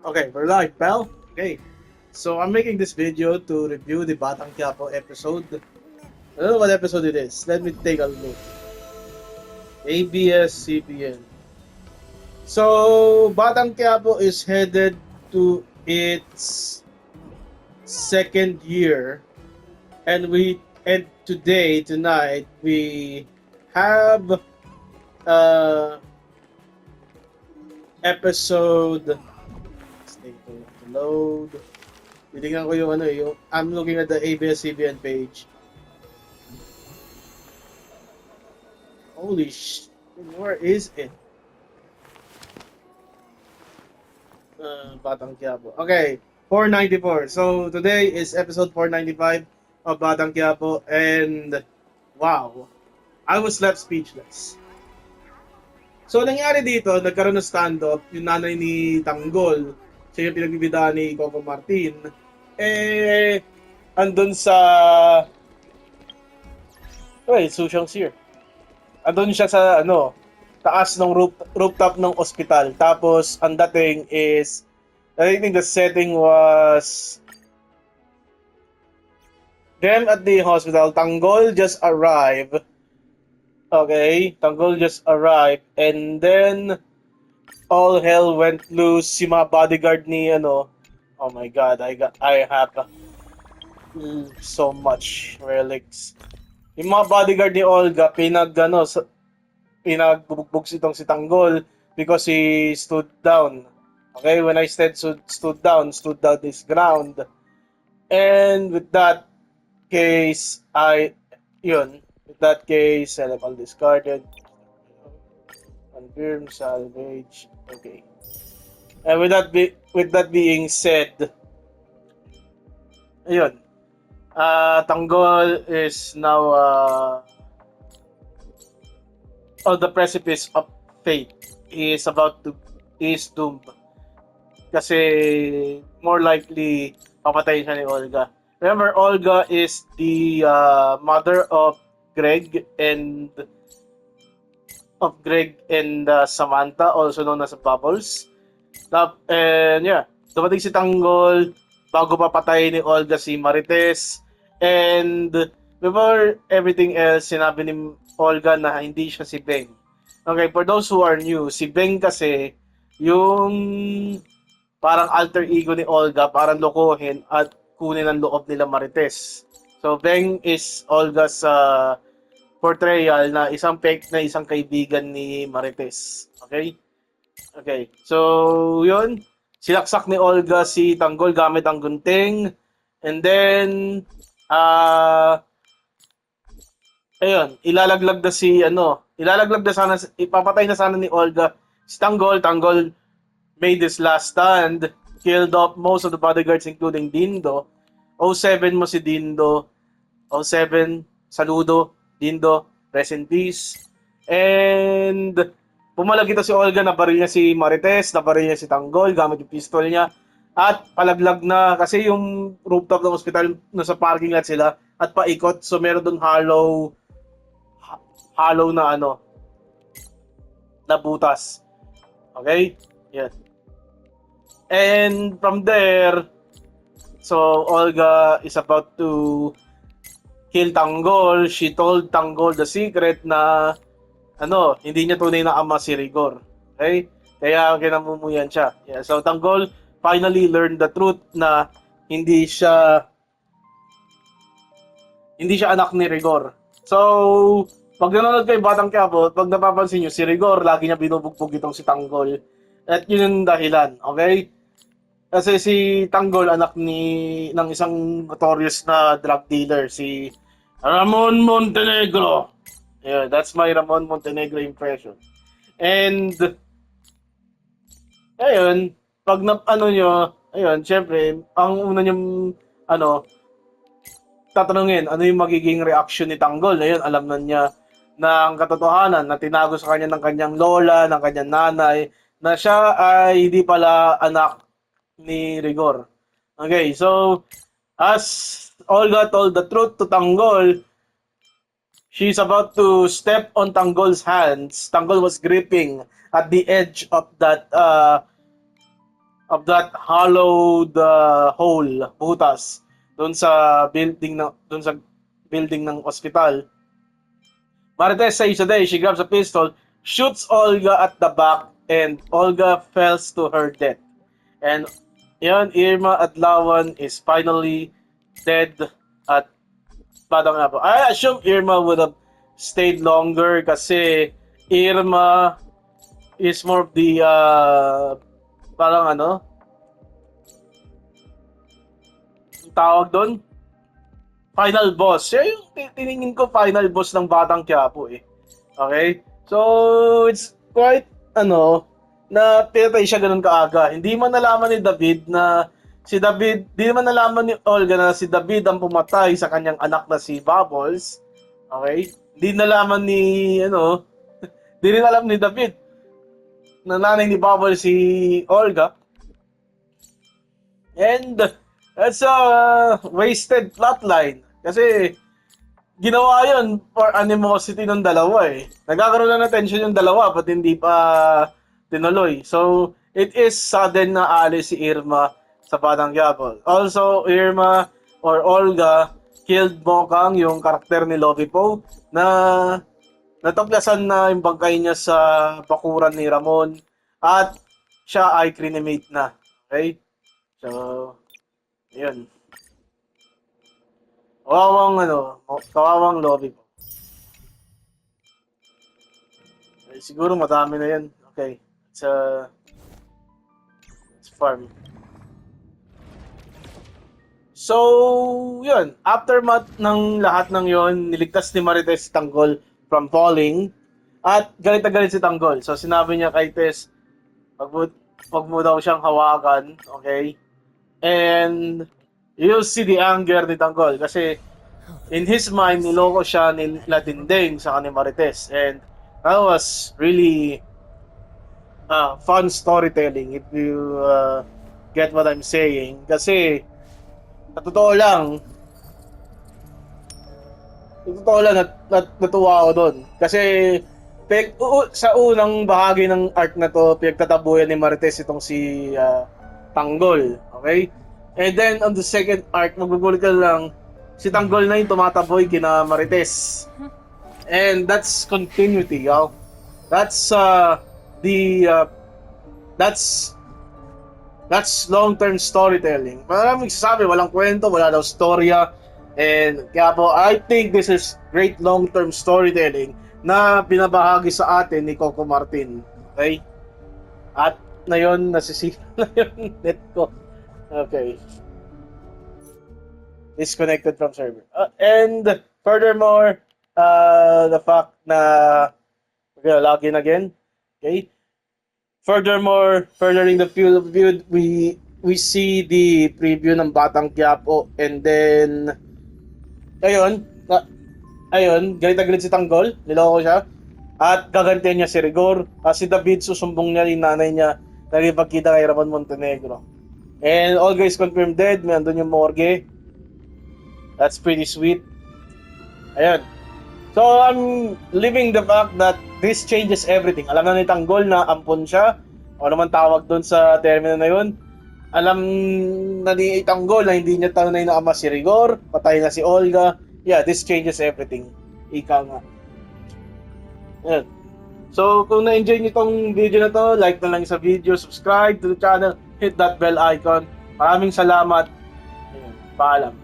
Okay, we're live, pal. Okay, so I'm making this video to review the Batang Quiapo episode. I don't know what episode it is. Let me take a look. ABS-CBN. So, Batang Quiapo is headed to its second year, and today, tonight, we have uh episode. Stay to load. Titingnan ko yung I'm looking at the ABS-CBN page. Holy sh! Where is it? Batang Quiapo. Okay, 494. So today is episode 495 of Batang Quiapo, and wow, I was left speechless. So nangyari dito, nagkaroon ng stand-up, yung nanay ni Tanggol, siya yung pinagbibidaan ni Coco Martin, andun sa... Wait, Sushang Seer. Andun siya sa, taas ng rooftop ng ospital. Tapos, ang dating is, I think the setting was them at the hospital. Tanggol just arrived. Okay, Tanggol just arrived. And then, all hell went loose. Si mga bodyguard ni, oh my god, I have so much relics. Yung mga bodyguard ni Olga, pinagbubugbog itong si Tanggol because he stood down. Okay, when I said stood down is ground. And with that case, with that case, Celebal discarded. Confirm, salvage. Okay. And with that being said, ayun, Tanggol is now on the precipice of fate. He is doomed. Kasi more likely papatayin siya ni Olga. Remember, Olga is the mother of Greg and Samantha, also known as Bubbles. And yeah, dumating si Tanggol bago papatay ni Olga si Marites. And before everything else, sinabi ni Olga na hindi siya si Beng. Okay, for those who are new, si Beng kasi yung parang alter ego ni Olga, parang lokohin at kunin ang loob nila Marites. So Beng is Olga's portrayal na isang fake na isang kaibigan ni Marites. Okay? Okay. So, yun. Silaksak ni Olga si Tanggol gamit ang gunting. And then, ayun, ipapatay na sana ni Olga si Tanggol. Tanggol made his last stand, killed off most of the bodyguards including Dindo. 07 mo si Dindo. 07, saludo, Dindo, rest in peace. And pumalag ito si Olga, nabaril niya si Marites, nabaril niya si Tanggol gamit yung pistol niya. At palaglag na kasi yung rooftop ng ospital nasa parking lot sila at paikot. So meron doon hollow na na butas. Okay? Yan. And from there, so Olga is about to kill Tanggol. She told Tanggol the secret na hindi niya tunay na ama si Rigor. Okay? Kaya kinamumuyan siya. Yeah, so Tanggol finally learned the truth na hindi siya anak ni Rigor. So, pag nanonood kayo Batang Quiapo, pag napapansin nyo, si Rigor, lagi niya binubugbog itong si Tanggol. At yun yung dahilan, okay? Kasi si Tanggol, anak ng isang notorious na drug dealer, si Ramon Montenegro. Yeah, that's my Ramon Montenegro impression. And, ayun, pag syempre, ang una niyong, tatanungin, ano yung magiging reaction ni Tanggol? Ayun, alam na niya na ang katotohanan na tinago sa kanya ng kanyang lola, ng kanyang nanay, na siya ay hindi pala anak ni Rigor. Okay, so, as Olga told the truth to Tanggol, she's about to step on Tanggol's hands. Tanggol was gripping at the edge of that of that hollowed hole, butas, doon sa building ng ospital. Marites says today she grabs a pistol, shoots Olga at the back, and Olga falls to her death. And yun, Irma Adlawan is finally dead at Batang Quiapo. I assume Irma would have stayed longer kasi Irma is more of the parang ano tawag doon, final boss. Siya yung tiningin ko final boss ng Batang Quiapo eh. Okay? So, it's quite, na pinatay siya ganun kaaga. Hindi man nalaman ni David na hindi man nalaman ni Olga na si David ang pumatay sa kanyang anak na si Bubbles. Okay? Hindi nalaman ni, hindi rin alam ni David na nanay ni Bubbles si Olga. And that's a wasted plotline. Kasi ginawa yun for animosity ng dalawa eh. Nagkakaroon na ng tension yung dalawa but hindi pa tinuloy. So, it is sudden na alis si Irma sa Batang Quiapo. Also, Irma or Olga killed Mokang, yung karakter ni Lovie Poe, na natuklasan na yung bangkay niya sa bakuran ni Ramon at siya ay cremate na. Okay? So, yun. Kawawang Lovie Poe. Okay, siguro madami na yan. Okay. It's farm. So, yun. Aftermath ng lahat ng yon, niligtas ni Marites si Tanggol from falling. At galit na galit si Tanggol. So, sinabi niya kay Tess, wag mo daw siyang hawakan. Okay? And you'll see the anger ni Tanggol. Kasi, in his mind, niloko siya ni Latindeng sa kanil Marites. And that was really fun storytelling if you get what I'm saying. Kasi, sa totoo lang, natuwa ako doon. Kasi, sa unang bahagi ng arc na to, pinagtatabuyan ni Marites itong si Tanggol. Okay? And then, on the second arc, magbubulit ka lang, si Tanggol na yung tumataboy kina Marites. And that's continuity, y'all. That's that's long-term storytelling. Maraming sasabi, walang kwento, wala daw storya. And kaya po, I think this is great long-term storytelling na binabahagi sa atin ni Coco Martin. Okay? At na yun, nasisira na yung net ko. Okay. Disconnected from server. And furthermore, the fact na we're gonna log in again. Okay? Furthermore, furthering the field of view, we see the preview ng Batang Quiapo, and then ayun, galit na galit si Tanggol, niloko siya, at gagantihan niya si Rigor. Si David, susumbong niya yung nanay niya na ipagkita kay Ramon Montenegro. And Olga is confirmed dead, may andun yung morgue. That's pretty sweet. Ayun. So, I'm living the fact that this changes everything. Alam na ni Tanggol na ampon siya. O naman tawag doon sa termino na yun. Alam na ni Tanggol na hindi niya tunay na ama si Rigor. Patay na si Olga. Yeah, this changes everything. Ika nga. Ayan. So, kung na-enjoy niyo itong video na to, like na lang sa video, subscribe to the channel, hit that bell icon. Maraming salamat. Ayan. Paalam.